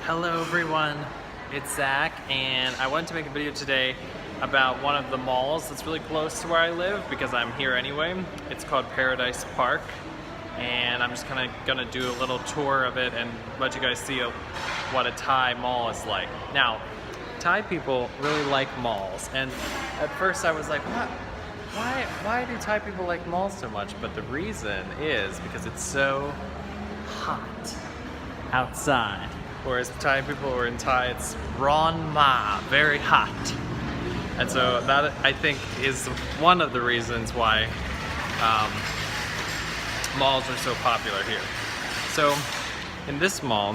Hello everyone, it's Zach, and I wanted to make a video today about one of the malls that's really close to where I live because I'm here anyway. It's called Paradise Park, and I'm just kind of gonna do a little tour of it and let you guys see what a Thai mall is like. Now, Thai people really like malls, and at first I was like, what? Why do Thai people like malls so much? But the reason is because it's so hot outside. Whereas Thai people are in Thai, it's Ron Ma, very hot. And so that, I think, is one of the reasons why malls are so popular here. So in this mall,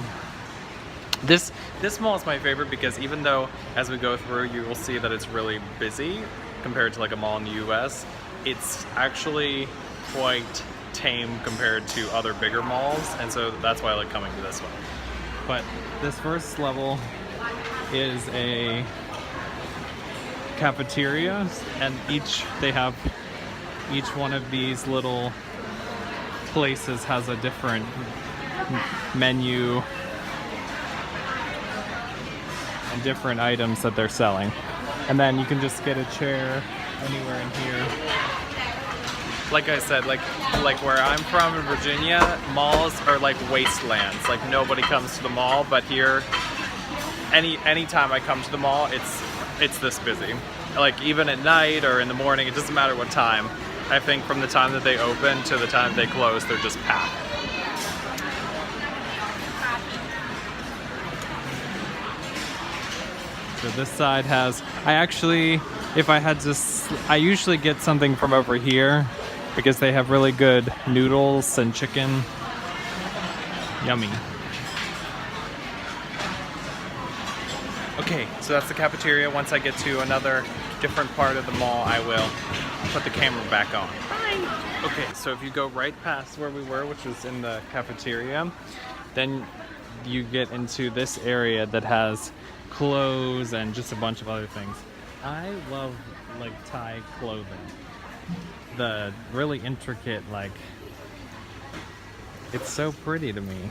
this mall is my favorite because even though as we go through you will see that it's really busy compared to like a mall in the US, it's actually quite tame compared to other bigger malls, and so that's why I like coming to this one. But this first level is a cafeteria, and each one of these little places has a different menu and different items that they're selling. And then you can just get a chair anywhere in here. Like I said, like where I'm from in Virginia, malls are like wastelands. Like nobody comes to the mall, but here, anytime I come to the mall, it's this busy. Like even at night or in the morning, it doesn't matter what time. I think from the time that they open to the time that they close, they're just packed. So this side has, I usually get something from over here because they have really good noodles and chicken. Yummy. Okay, so that's the cafeteria. Once I get to another different part of the mall, I will put the camera back on. Bye! Okay, so if you go right past where we were, which was in the cafeteria, then you get into this area that has clothes and just a bunch of other things. I love like Thai clothing. The really intricate, like, it's so pretty to me.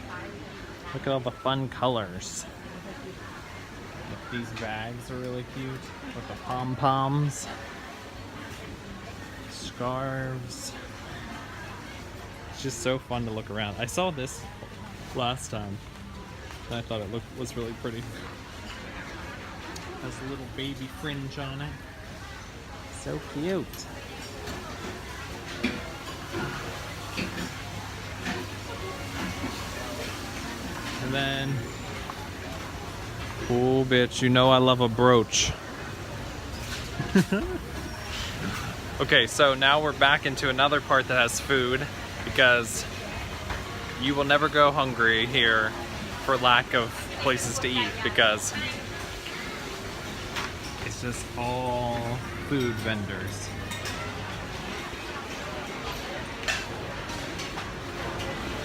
Look at all the fun colors. These bags are really cute with the pom-poms, scarves. It's just so fun to look around. I saw this last time and I thought it was really pretty. Has a little baby fringe on it. So cute. And then, oh bitch, you know I love a brooch. Okay, so now we're back into another part that has food because you will never go hungry here for lack of places to eat because it's just all food vendors.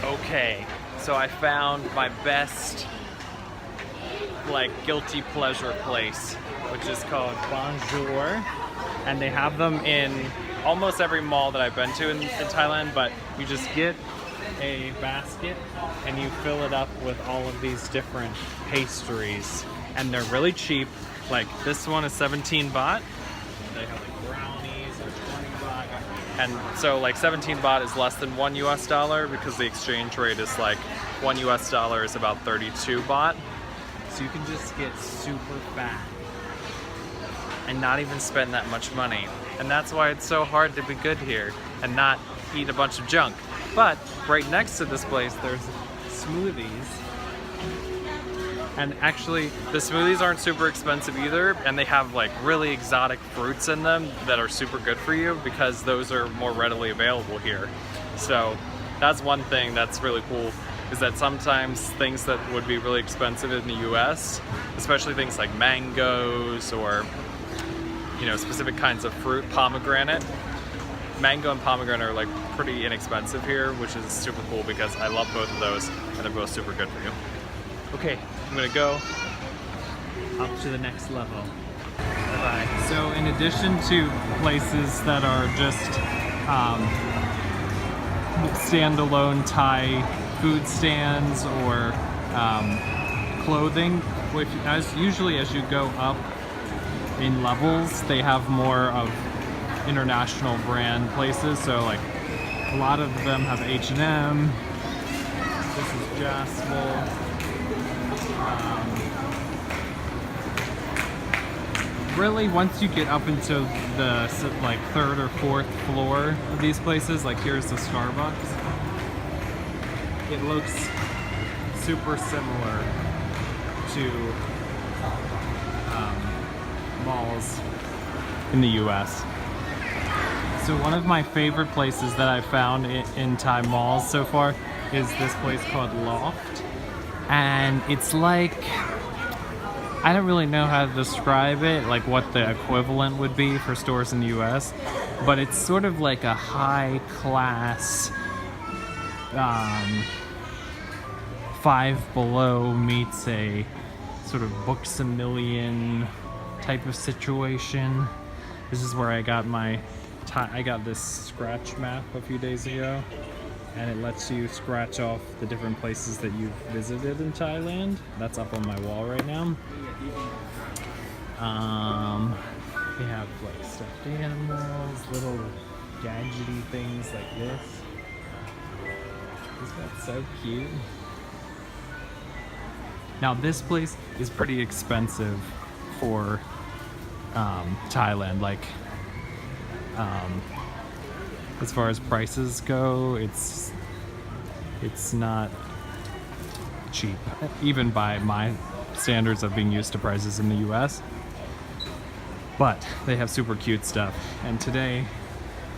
Okay, so I found my best like guilty pleasure place, which is called Bonjour, and they have them in almost every mall that I've been to in Thailand, but you just get a basket and you fill it up with all of these different pastries, and they're really cheap. Like this one is 17 baht. They have like brownies or 20 baht. And so like 17 baht is less than $1 because the exchange rate is like $1 is about 32 baht. So you can just get super fat and not even spend that much money. And that's why it's so hard to be good here and not eat a bunch of junk. But right next to this place, there's smoothies. And actually, the smoothies aren't super expensive either, and they have like really exotic fruits in them that are super good for you because those are more readily available here. So that's one thing that's really cool, is that sometimes things that would be really expensive in the US, especially things like mangoes or, you know, specific kinds of fruit, pomegranate. Mango and pomegranate are like pretty inexpensive here, which is super cool because I love both of those and they're both super good for you. Okay, I'm gonna go up to the next level. Bye-bye. So in addition to places that are just standalone Thai food stands or clothing, which usually as you go up in levels, they have more of international brand places. So like a lot of them have H&M. This is Jaspel. Really, once you get up into the like 3rd or 4th floor of these places, like here's the Starbucks, it looks super similar to malls in the US. So one of my favorite places that I found in Thai malls so far is this place called Loft. And it's like, I don't really know how to describe it, like what the equivalent would be for stores in the US, but it's sort of like a high class Five Below meets a sort of Books A Million type of situation. This is where I got I got this scratch map a few days ago, and it lets you scratch off the different places that you've visited in Thailand. That's up on my wall right now. They have like stuffed animals, little gadgety things like this. Isn't that so cute? Now this place is pretty expensive for Thailand. Like, as far as prices go, it's not cheap, even by my standards of being used to prices in the US. But they have super cute stuff. And today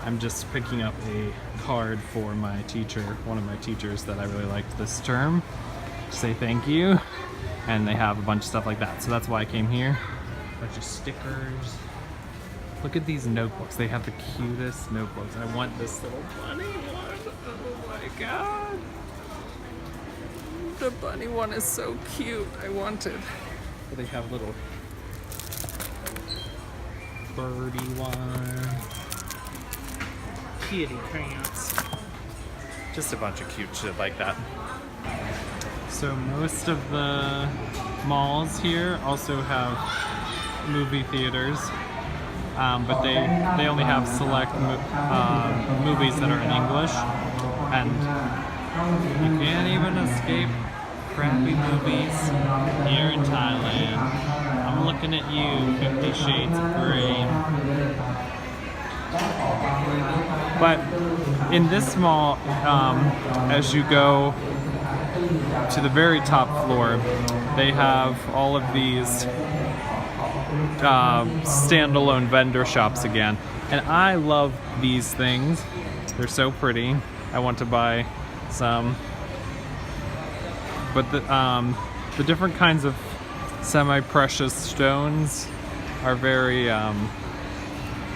I'm just picking up a card for my teacher, one of my teachers that I really liked this term, to say thank you. And they have a bunch of stuff like that. So that's why I came here. A bunch of stickers. Look at these notebooks. They have the cutest notebooks. I want this little bunny one. Oh my god. The bunny one is so cute. I want it. But they have little birdie one. Kitty crayons. Just a bunch of cute shit like that. So most of the malls here also have movie theaters. But they only have select movies that are in English, and you can't even escape crappy movies here in Thailand. I'm looking at you, 50 Shades of Grey. But in this mall, as you go to the very top floor, they have all of these standalone vendor shops again, and I love these things. They're so pretty. I want to buy some, but the different kinds of semi-precious stones are very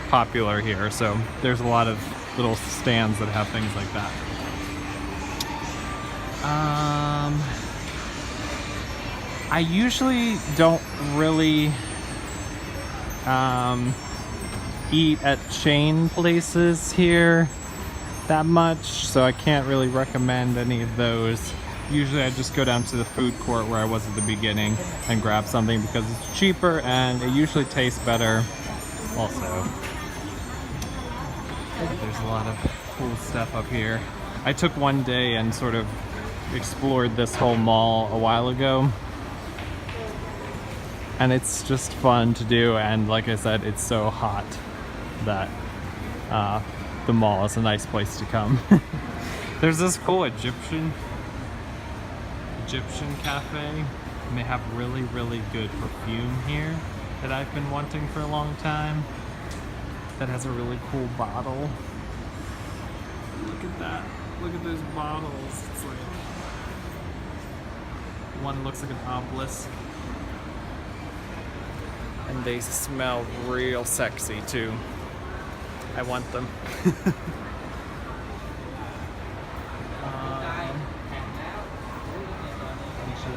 popular here, so there's a lot of little stands that have things like that. I usually don't really eat at chain places here that much, so I can't really recommend any of those. Usually I just go down to the food court where I was at the beginning and grab something because it's cheaper and it usually tastes better also. There's a lot of cool stuff up here. I took one day and sort of explored this whole mall a while ago, and it's just fun to do, and like I said, it's so hot that the mall is a nice place to come. There's this cool Egyptian cafe, and they have really, really good perfume here that I've been wanting for a long time, that has a really cool bottle. Look at that. Look at those bottles. It's like, one looks like an obelisk. And they smell real sexy too. I want them.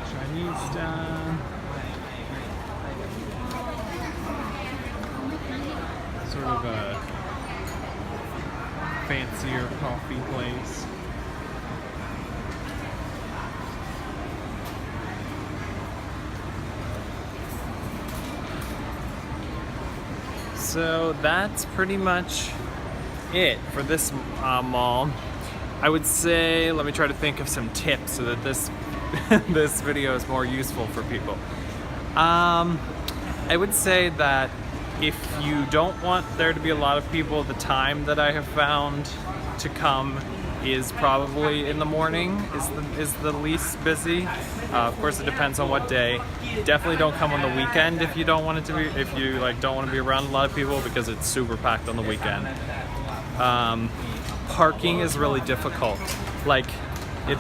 Chinese stuff. Sort of a fancier coffee place. So that's pretty much it for this mall. I would say, let me try to think of some tips so that this this video is more useful for people. I would say that if you don't want there to be a lot of people, the time that I have found to come is probably in the morning, is the least busy. Of course, it depends on what day. Definitely don't come on the weekend if you don't want it to be, if you like don't want to be around a lot of people, because it's super packed on the weekend. Parking is really difficult. Like,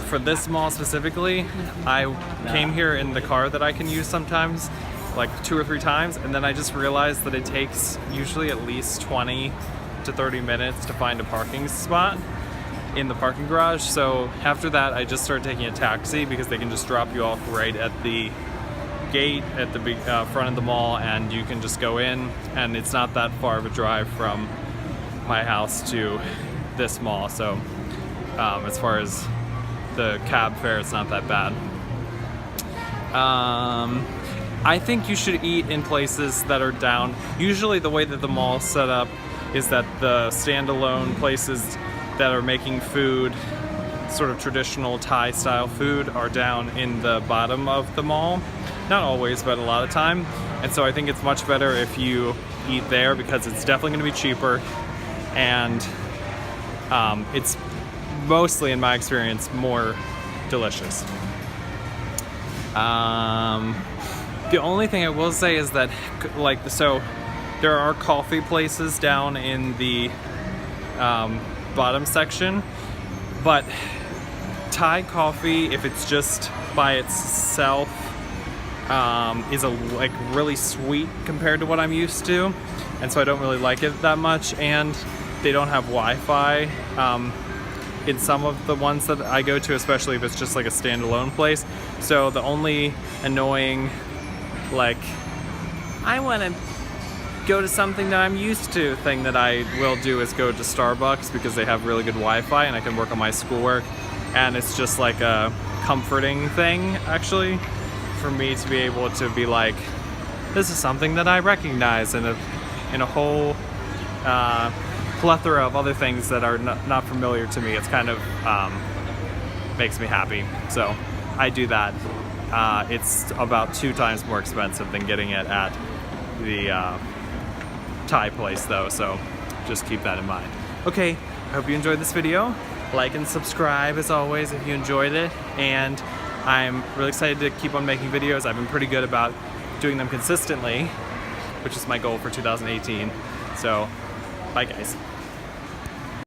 for this mall specifically, I came here in the car that I can use sometimes, like 2 or 3 times, and then I just realized that it takes usually at least 20 to 30 minutes to find a parking spot in the parking garage. So after that, I just started taking a taxi, because they can just drop you off right at the gate at the front of the mall, and you can just go in, and it's not that far of a drive from my house to this mall. So as far as the cab fare, it's not that bad. I think you should eat in places that are down. Usually the way that the mall is set up is that the standalone places that are making food, sort of traditional Thai style food, are down in the bottom of the mall. Not always, but a lot of time. And so I think it's much better if you eat there, because it's definitely going to be cheaper, and it's mostly, in my experience, more delicious. The only thing I will say is that, like, so there are coffee places down in the bottom section, but Thai coffee, if it's just by itself, is like really sweet compared to what I'm used to, and so I don't really like it that much. And they don't have Wi-Fi in some of the ones that I go to, especially if it's just like a standalone place. So the only annoying, like, I want to go to something that I'm used to thing that I will do is go to Starbucks, because they have really good Wi-Fi and I can work on my schoolwork, and it's just like a comforting thing, actually, for me to be able to be like, this is something that I recognize in a whole plethora of other things that are not familiar to me. It's kind of makes me happy, so I do that. It's about 2 times more expensive than getting it at the Thai place though, so just keep that in mind. Okay, I hope you enjoyed this video. Like and subscribe as always if you enjoyed it, and I'm really excited to keep on making videos. I've been pretty good about doing them consistently, which is my goal for 2018. So, bye guys.